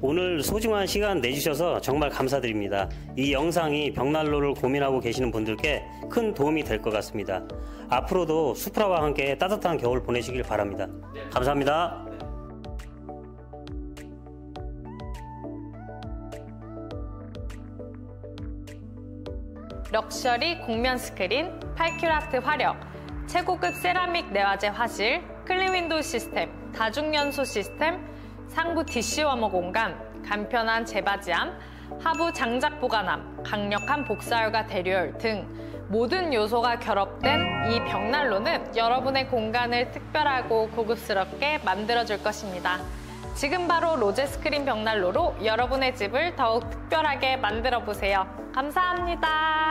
오늘 소중한 시간 내주셔서 정말 감사드립니다. 이 영상이 벽난로를 고민하고 계시는 분들께 큰 도움이 될 것 같습니다. 앞으로도 수프라와 함께 따뜻한 겨울 보내시길 바랍니다. 감사합니다. 럭셔리 곡면 스크린, 8Q라트 화력, 최고급 세라믹 내화재 화실, 클린 윈도우 시스템, 다중연소 시스템, 상부 DC 워머 공간, 간편한 재바지함, 하부 장작 보관함, 강력한 복사열과 대류열 등 모든 요소가 결합된 이 벽난로는 여러분의 공간을 특별하고 고급스럽게 만들어줄 것입니다. 지금 바로 로제 스크린 벽난로로 여러분의 집을 더욱 특별하게 만들어 보세요. 감사합니다.